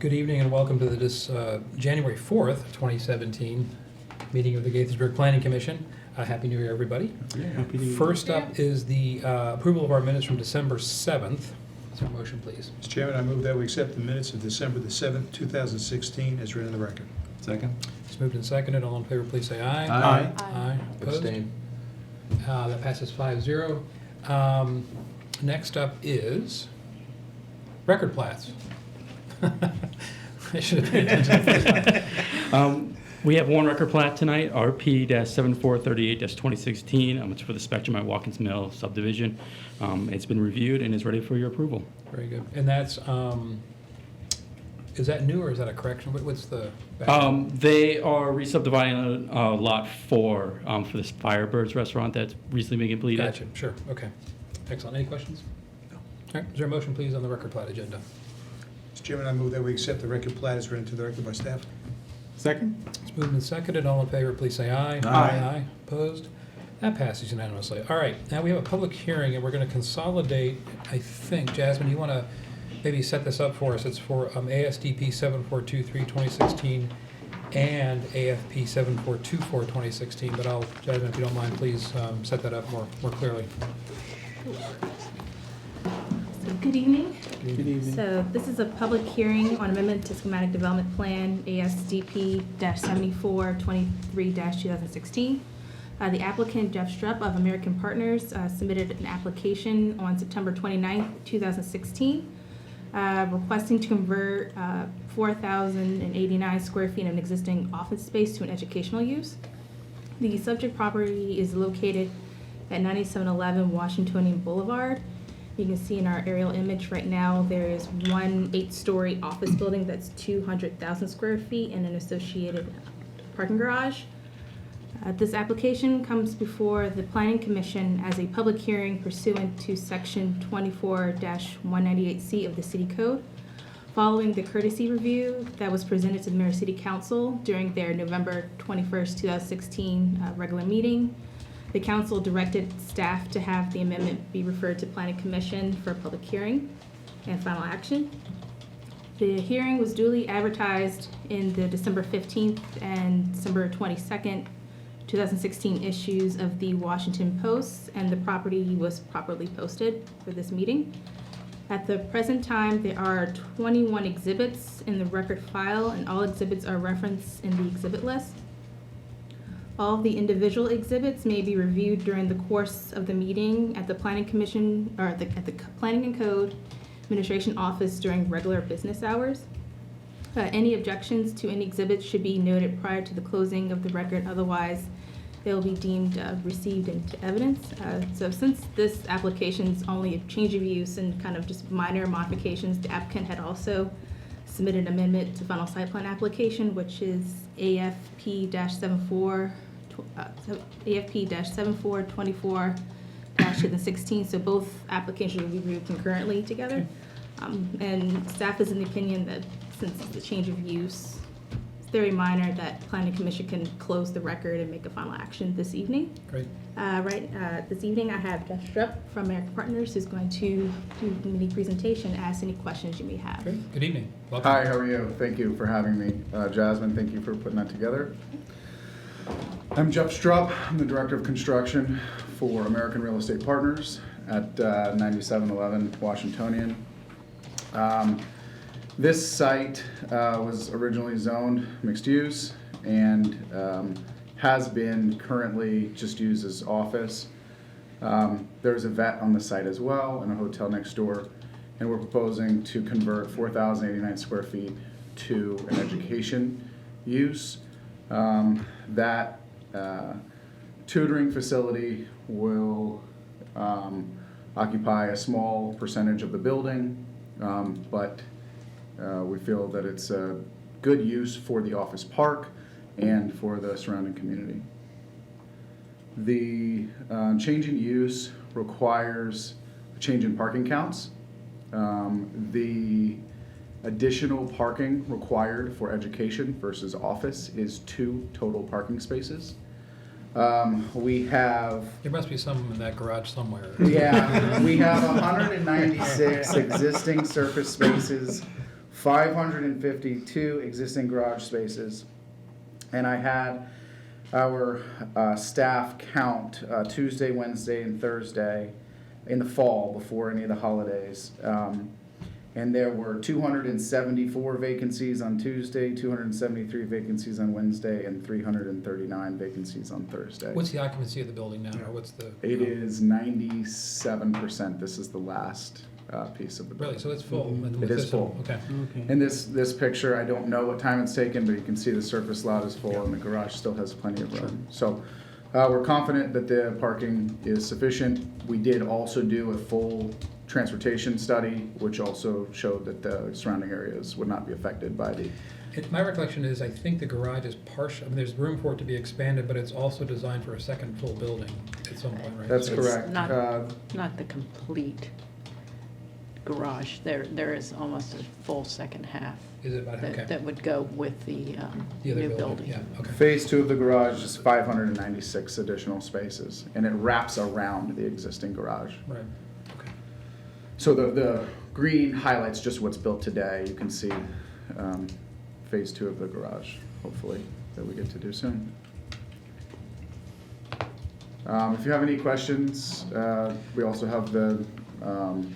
Good evening and welcome to this January 4th, 2017 meeting of the Gaithersburg Planning Commission. Happy New Year, everybody. Yeah, happy New Year. First up is the approval of our minutes from December 7th. Is there a motion, please? Mr. Chairman, I move that we accept the minutes of December the 7th, 2016 as written in the record. Second. It's moved and seconded. All in favor, please say aye. Aye. Aye. Opposed? Abstain. That passes 5-0. Next up is record plats. I should have paid attention the first time. We have one record plat tonight, RP-7438-2016. It's for the Spectrum at Watkins Mill subdivision. It's been reviewed and is ready for your approval. Very good. And that's, is that new or is that a correction? What's the background? They are re-subdividing lot 4 for this Firebirds restaurant that's recently been completed. Gotcha, sure, okay. Excellent. Any questions? No. All right, is there a motion, please, on the record plat agenda? Mr. Chairman, I move that we accept the record plat as written to the record by staff. Second. It's moved and seconded. All in favor, please say aye. Aye. Opposed? That passes unanimously. All right, now we have a public hearing, and we're going to consolidate, I think. Jasmine, you want to maybe set this up for us? It's for ASDP 7423-2016 and AFP 7424-2016, but Jasmine, if you don't mind, please set that up more clearly. So, good evening. Good evening. So this is a public hearing on amendment to schematic development plan ASDP-7423-2016. The applicant, Jeff Strupp of American Partners, submitted an application on September 29th, 2016, requesting to convert 4,089 square feet of an existing office space to an educational use. The subject property is located at 9711 Washingtonian Boulevard. You can see in our aerial image right now, there is one 8-story office building that's 200,000 square feet and an associated parking garage. This application comes before the Planning Commission as a public hearing pursuant to Section 24-198C of the City Code. Following the courtesy review that was presented to the Mayor City Council during their November 21st, 2016 regular meeting, the council directed staff to have the amendment be referred to Planning Commission for a public hearing and final action. The hearing was duly advertised in the December 15th and December 22nd, 2016 issues of the Washington Post, and the property was properly posted for this meeting. At the present time, there are 21 exhibits in the record file, and all exhibits are referenced in the exhibit list. All of the individual exhibits may be reviewed during the course of the meeting at the Planning Commission, or at the Planning and Code Administration Office during regular business hours. Any objections to any exhibits should be noted prior to the closing of the record, otherwise they will be deemed received into evidence. So since this application is only a change of use and kind of just minor modifications, the applicant had also submitted an amendment to final site plan application, which is AFP-7424-2016. So both applications will be reviewed concurrently together. And staff is in the opinion that since it's a change of use, it's very minor, that Planning Commission can close the record and make a final action this evening. Great. This evening I have Jeff Strupp from American Partners who's going to do a mini presentation, ask any questions you may have. Great. Good evening. Welcome. Hi, how are you? Thank you for having me. Jasmine, thank you for putting that together. I'm Jeff Strupp. I'm the Director of Construction for American Real Estate Partners at 9711 Washingtonian. This site was originally zoned mixed use and has been currently just used as office. There's a vet on the site as well and a hotel next door, and we're proposing to convert 4,089 square feet to an education use. That tutoring facility will occupy a small percentage of the building, but we feel that it's a good use for the office park and for the surrounding community. The change in use requires a change in parking counts. The additional parking required for education versus office is 2 total parking spaces. We have... There must be some in that garage somewhere. Yeah, we have 196 existing surface spaces 552 existing garage spaces. And I had our staff count Tuesday, Wednesday, and Thursday in the fall before any of the holidays. And there were 274 vacancies on Tuesday, 273 vacancies on Wednesday, and 339 vacancies on Thursday. What's the occupancy of the building now, or what's the? It is 97%. This is the last piece of the building. Really, so it's full? Mhm. with It is this- full. Okay. Okay. In this picture, I don't know what time it's taken, but you can see the surface lot is full and the garage still has plenty of room. So we're confident that the parking is sufficient. We did also do a full transportation study, which also showed that the surrounding areas would not be affected by the. My recollection is, I think the garage is partial, I mean, there's room for it to be expanded, but it's also designed for a second full building at some point, right? That's So- It's correct. not the complete garage. There is almost a full second half Is it about, okay. that would go with the The other new building. Yeah, okay. Phase 2 of the garage is 596 additional spaces, and it wraps around the existing garage. Right, okay. So the green highlights just what's built today. You can see phase 2 of the garage, hopefully, that we get to do soon. If you have any questions, we also have the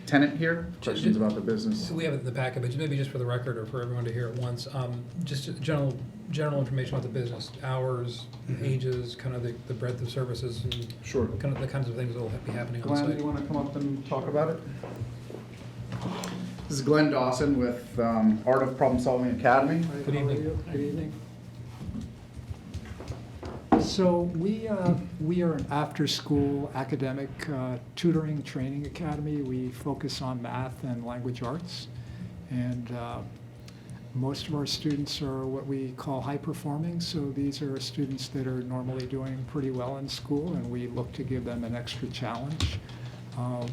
tenant here. Questions about the business? So we have it in the packet, but maybe just for the record or for everyone to hear at once, just general information about the business, hours, ages, kind of the breadth of services, and Sure. kind of the kinds of things that will be happening on Glenn, site. you want to come up and talk about it? This is Glenn Dawson with Art of Problem Solving Academy. Good evening. Good evening. So we are an after-school academic tutoring training academy. We focus on math and language arts. And most of our students are what we call high-performing. So these are students that are normally doing pretty well in school, and we look to give them an extra challenge.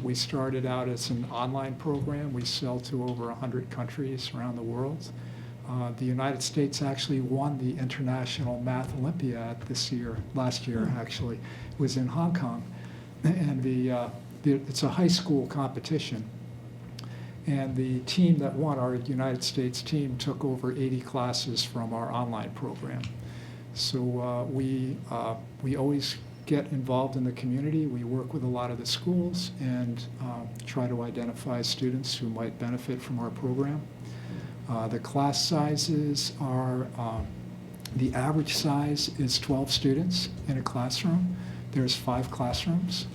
We started out as an online program. We sell to over 100 countries around the world. The United States actually won the International Math Olympiad last year actually, was in Hong Kong. And it's a high school competition. And the team that won, our United States team, took over 80 classes from our online program. So we always get involved in the community. We work with a lot of the schools and try to identify students who might benefit from our program. The class sizes are, the average size is 12 students in a classroom. There's 5 classrooms.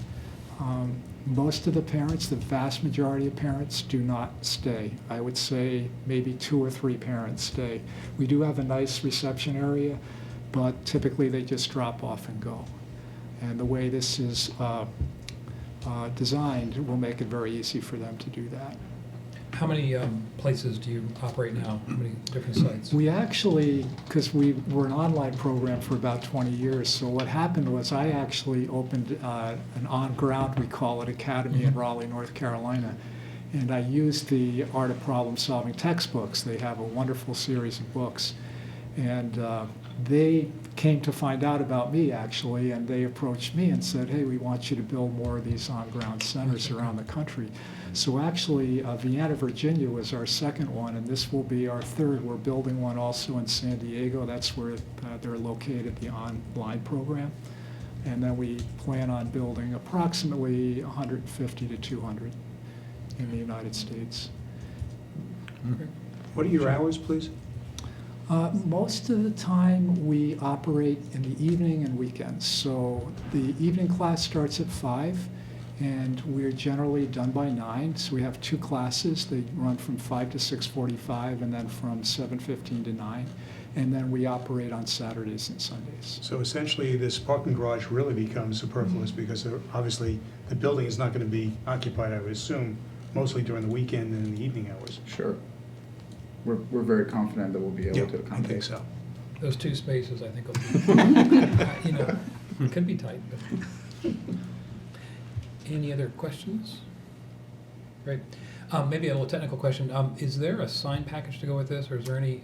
Most of the parents, the vast majority of parents, do not stay. I would say maybe 2 or 3 parents stay. We do have a nice reception area, but typically they just drop off and go. And the way this is designed will make it very easy for them to do that. How many places do you operate now? How many different sites? We actually, because we were an online program for about 20 years, so what happened was I actually opened an on-ground, we call it, academy in Raleigh, North Carolina. And I used the Art of Problem Solving textbooks. They have a wonderful series of books. And they came to find out about me, actually, and they approached me and said, hey, we want you to build more of these on-ground centers around the country. So actually, Vienna, Virginia was our second one, and this will be our third. We're building one also in San Diego. That's where they're located, the online program. And then we plan on building approximately 150 to 200 in the United States. What are your hours, please? Most of the time, we operate in the evening and weekends. So the evening class starts at 5, and we're generally done by 9. So we have 2 classes. They run from 5 to 6:45, and then from 7:15 to 9. And then we operate on Saturdays and Sundays. So essentially, this parking garage really becomes superfluous because obviously the building is not going to be occupied, I would assume, mostly during the weekend and in the evening hours. Sure. We're very confident that we'll be able to I accommodate. think so. Those 2 spaces, I think, will be, could be tight, but. Any other questions? Great. Maybe a little technical question. Is there a sign package to go with this, or is there any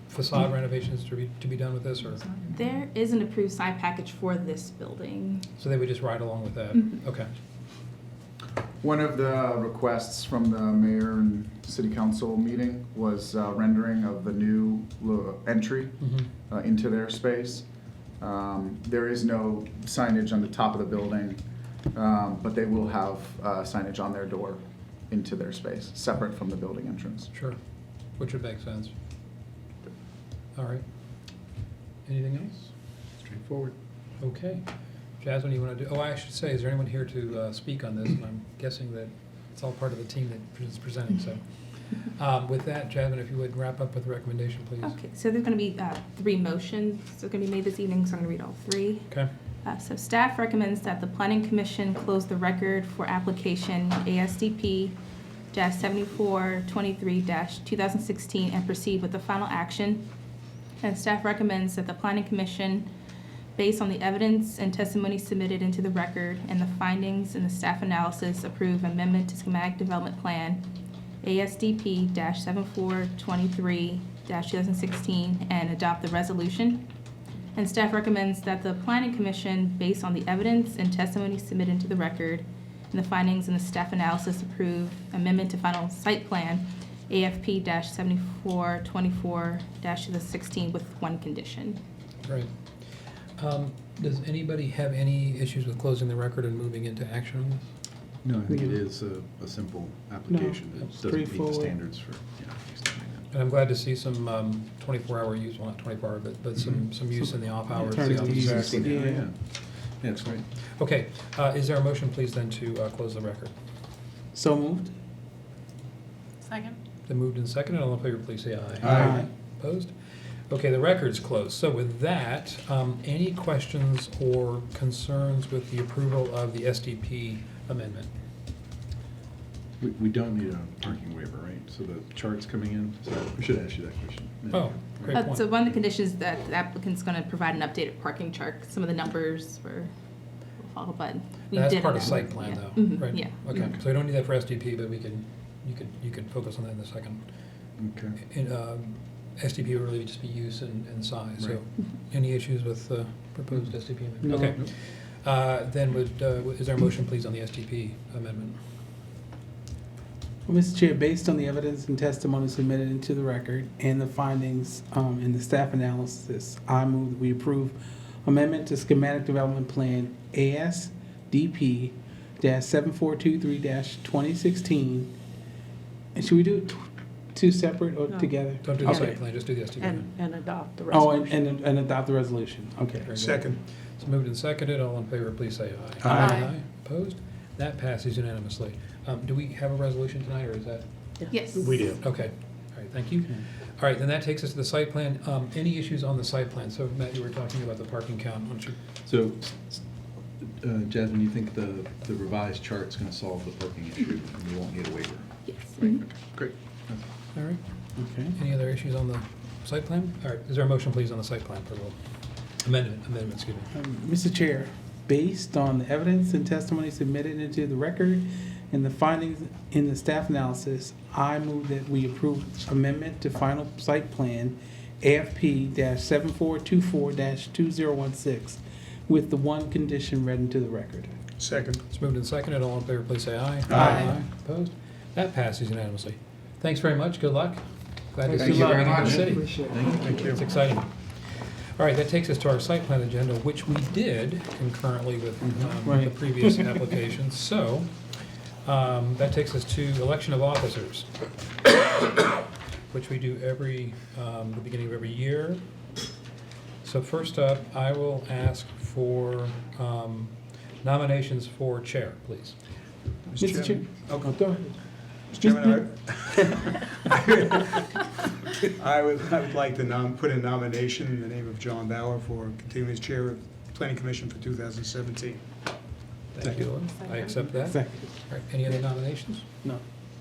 facade renovations to be done with this, or? There is an approved sign package for this building. So they would just ride along with that? Mhm. Okay. One of the requests from the mayor and city council meeting was rendering of the new entry into their space. There is no signage on the top of the building, but they will have signage on their door into their space, separate from the building entrance. Sure, which would make sense. All right. Anything else? Straightforward. Okay. Jasmine, you want to do, I should say, is there anyone here to speak on this? And I'm guessing that it's all part of the team that is presenting, so. With that, Jasmine, if you would wrap up with the recommendation, please. Okay, so there's going to be 3 motions that are going to be made this evening, so I'm going to read all 3. Okay. So staff recommends that the Planning Commission close the record for application ASDP-7423-2016 and proceed with the final action. And staff recommends that the Planning Commission, based on the evidence and testimony submitted into the record and the findings in the staff analysis, approve amendment to schematic development plan ASDP-7423-2016 and adopt the resolution. And staff recommends that the Planning Commission, based on the evidence and testimony submitted into the record and the findings in the staff analysis, approve amendment to final site plan AFP-7424-2016 with one condition. Great. Does anybody have any issues with closing the record and moving into action on this? No, I think it is a simple application that doesn't meet the straightforward. standards for, extending that. And I'm glad to see some 24-hour use, well, not 24-hour, but some use in the off hours. the Alternative office. use. Exactly, Yeah. yeah. Yeah, it's great. Okay, is there a motion, please, then, to close the record? So moved. Second. Then moved and seconded. All in favor, please say aye. Aye. Opposed? Okay, the record's closed. So with that, any questions or concerns with the approval of the SDP amendment? We don't need a parking waiver, right? So the chart's coming in, so we should ask you that question. Oh, great point. So one of the conditions that the applicant's going to provide an updated parking chart. Some of the numbers were followed, but we That's did part of amend. site plan, Yeah. though, Mhm, right? Yeah. Okay, so we don't need that for SDP, but you can focus on that in a second. Okay. And, SDP would really just be use and size, so Right. any issues with proposed SDP amendment? No. Okay. Then is there a motion, please, on the SDP amendment? Well, Mr. Chair, based on the evidence and testimony submitted into the record and the findings in the staff analysis, I move that we approve amendment to schematic development plan ASDP-7423-2016. And should we do two separate or No. together? Don't do the Okay. site plan, just do the SDP amendment. And adopt the Oh, resolution. and adopt the resolution. Okay. Very good. Second. It's moved and seconded. All in favor, please say aye. Aye. Opposed? That passes unanimously. Do we have a resolution tonight, or is that? Yes. We do. Okay. All right, thank you. All right, then that takes us to the site plan. Any issues on the site plan? So, Matt, you were talking about the parking count. Why don't you? So, Jasmine, you think the revised chart's gonna solve the parking issue and we won't need a waiver? Yes. Great. All right. Okay. Any other issues on the site plan? All right, is there a motion, please, on the site plan approval? Amendment, excuse me. Mr. Chair, based on the evidence and testimony submitted into the record and the findings in the staff analysis, I move that we approve amendment to final site plan AFP-7424-2016 with the one condition read into the record. Second. It's moved and seconded. All in favor, please say aye. Aye. Opposed? That passes unanimously. Thanks very much. Good luck. Glad to Thank see you you very bringing it to the much. city. Appreciate it. Thank you. It's exciting. All right, that takes us to our site plan agenda, which we did concurrently with the Right. previous application. So, that takes us to election of officers, which we do every, the beginning of every year. So first up, I will ask for nominations for chair, please. Mr. Chair. Oh, Go ahead. Mr. Chairman, I would like to put in nomination in the name of John Bauer for continuing as chair of Planning Commission for 2017. Thank you, Lynn. I accept that. All Second. right, any other nominations? No. I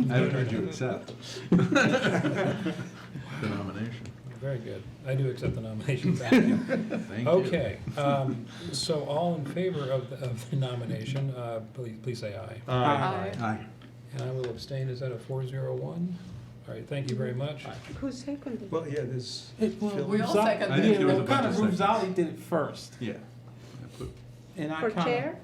haven't heard you accept the nomination. Very good. I do accept the nomination. Thank you. Thank you. Okay, so all in favor of the nomination, please say aye. Aye. Aye. And I will abstain. Is that a 401? All right, thank you very much. Who seconded? Well, yeah, there's. Well, We all Rufzali- seconded I think yeah, there was a well, bunch kind of of seconds. Rufzali did it first, Yeah. I put- and I For kind chair? of.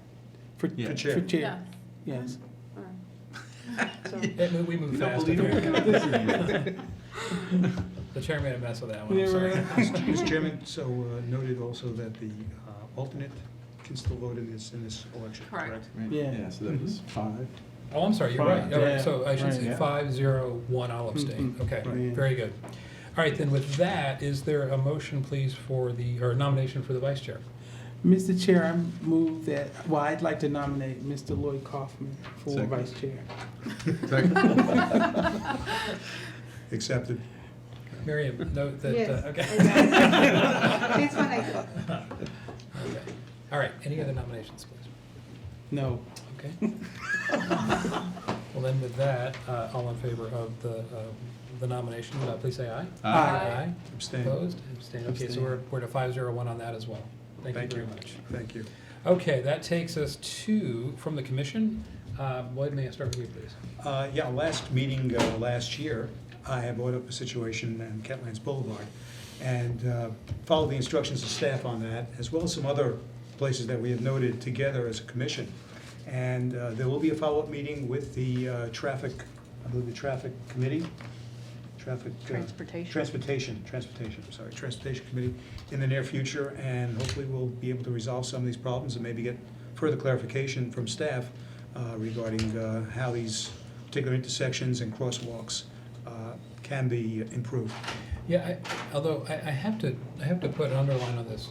For Yeah. For chair. For chair, yes. All right. So, We move You don't fast. believe apparently. it? The chair made a mess of that one, I'm Yeah, sorry. right. Mr. Chairman, so noted also that the alternate can still vote in this election, Correct. correct? Right. Yeah. Yeah, so that was 5. Oh, I'm sorry, you're Fine, right. All right, yeah, so I should right, say yeah. 5-0-1, I'll abstain. Mhm. Okay, Right. very good. All right, then with that, is there a motion, please, or nomination for the vice chair? Mr. Chair, I move that, well, I'd like to nominate Mr. Lloyd Kaufman for Second. vice chair. Accepted. Miriam, note that, Yes, okay. exactly. This one I got. Okay. All right, any other nominations, please? No. Okay. Well, then with that, all in favor of the nomination, please say aye. Aye. Aye. Abstain. Opposed? Abstain. Okay, so Abstain. we're to 5-0-1 on that as well. Thank you Thank very you. much. Thank you. Okay, that takes us to, from the commission, Lloyd, may I start with you, please? Yeah, last meeting last year, I had brought up a situation in Catlands Boulevard and followed the instructions of staff on that, as well as some other places that we have noted together as a commission. And there will be a follow-up meeting with the traffic, I believe the traffic committee, Transportation. Transportation Committee in the near future, and hopefully we'll be able to resolve some of these problems and maybe get further clarification from staff regarding how these particular intersections and crosswalks can be improved. Yeah, although I have to put an underline on this,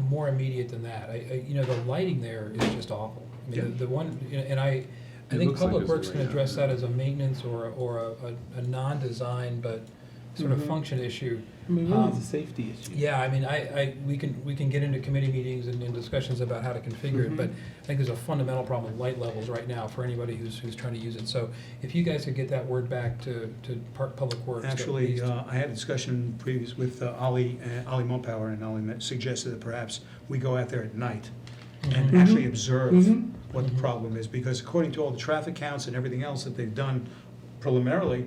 more immediate than that. The lighting there is just awful. I mean, Yeah. the one, and I It think looks like Public there's a Works can radar. address that as a maintenance or a non-design, but sort of Mhm. function issue. I mean, really, it's Um, a safety issue. Yeah, I mean, we can get into committee meetings and discussions about how to configure it, but I think there's a fundamental problem with light levels right now for anybody who's trying to use it. So if you guys could get that word back to Public Works. at Actually, least. I had a discussion previous with Ollie Mumpower, and Ollie suggested that perhaps we go out there at night and Mhm. actually observe Mhm. what the Mhm. problem is, because according to all the traffic counts and everything else that they've done preliminarily,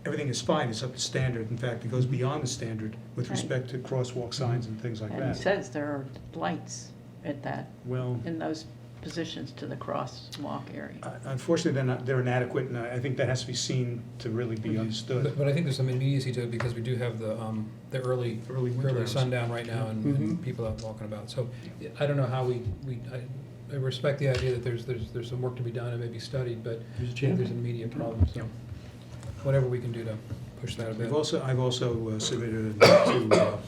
everything is fine, it's up to standard. In fact, it goes beyond the standard with Right. respect to crosswalk signs and things like And he that. says there are lights at that, Well, in those positions to the crosswalk area. unfortunately, they're inadequate, and I think that has to be seen to really be understood. But I think there's some immediacy to it because we do have the early Early winter hours. sundown right now and Mhm. people out walking about. So I don't know how I respect the idea that there's some work to be done and maybe studied, but I think there's an immediate problem, so whatever we can do to push that a bit. I've also submitted to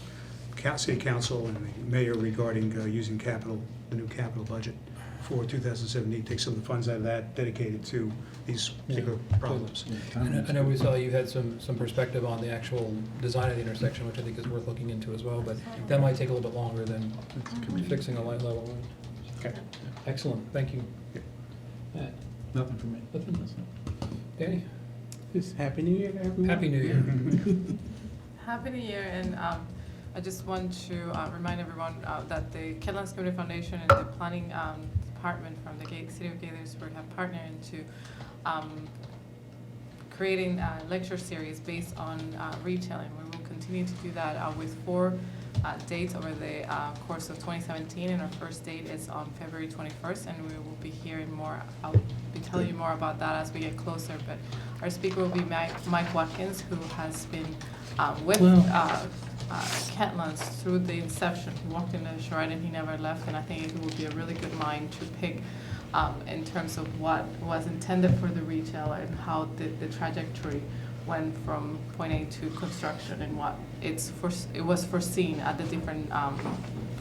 City Council and the mayor regarding using the new capital budget for 2017, take some of the funds out of that dedicated to these particular problems. And I know we saw you had some perspective on the actual design of the intersection, which I think is worth looking into as well, but that might take a little bit longer than fixing a light level. Okay. Excellent, thank you. Matt, Nothing for me. nothing? Danny? Just Happy New Year to everyone. Happy New Year. Happy New Year, and I just want to remind everyone that the Catlands Community Foundation and the Planning Department from the City of Gaithersburg have partnered into creating a lecture series based on retailing. We will continue to do that with 4 dates over the course of 2017, and our first date is on February 21st, and we will be hearing more. I'll be telling you more about that as we get closer, but our speaker will be Mike Watkins, who has been with Catlands through the inception. He walked in the shrine and he never left, and I think it will be a really good mind to pick in terms of what was intended for the retail and how the trajectory went from point A to construction and what it was foreseen at the different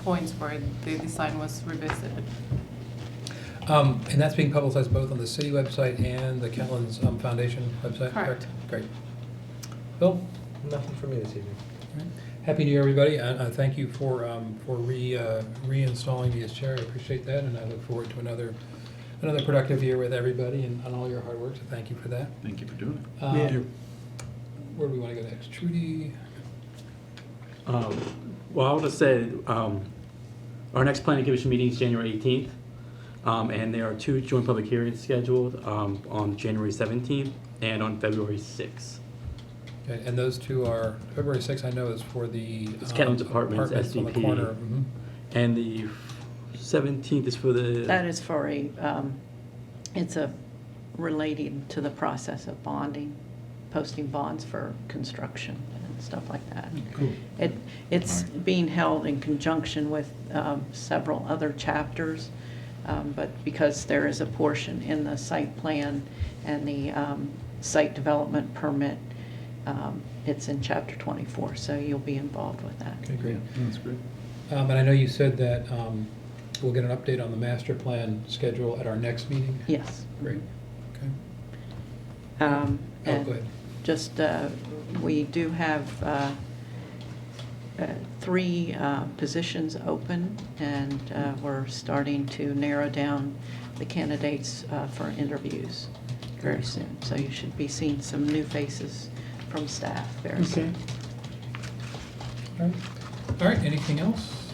points where the design was revisited. And that's being publicized both on the city website and the Catlands Foundation website? Correct. Great. Bill? Nothing for me this evening. All right. Happy New Year, everybody. Thank you for reinstalling me as chair. I appreciate that, and I look forward to another productive year with everybody and all your hard work, so thank you for that. Thank you for doing it. Yeah. Where do we want to go next? Trudy? Well, I would just say our next planning commission meeting is January 18th, and there are 2 joint public hearings scheduled on January 17th and on February 6th. Okay, and those two are, February 6th, I know is for the. It's Kentland's Apartments, on the SDP. corner. Mhm. And the 17th is for the. That is for it's a relating to the process of bonding, posting bonds for construction and stuff like that. Cool. It's All right. being held in conjunction with several other chapters, but because there is a portion in the site plan and the site development permit, it's in chapter 24, so you'll be involved with that. Okay, great. Yeah, that's great. And I know you said that we'll get an update on the master plan schedule at our next meeting? Yes. Great, okay. And go ahead. just, we do have 3 positions open, and we're starting to narrow down the candidates for interviews very soon. So you should be seeing some new faces from staff very Okay. soon. All right. All right, anything else?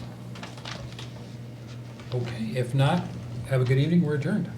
Okay, if not, have a good evening, we're adjourned.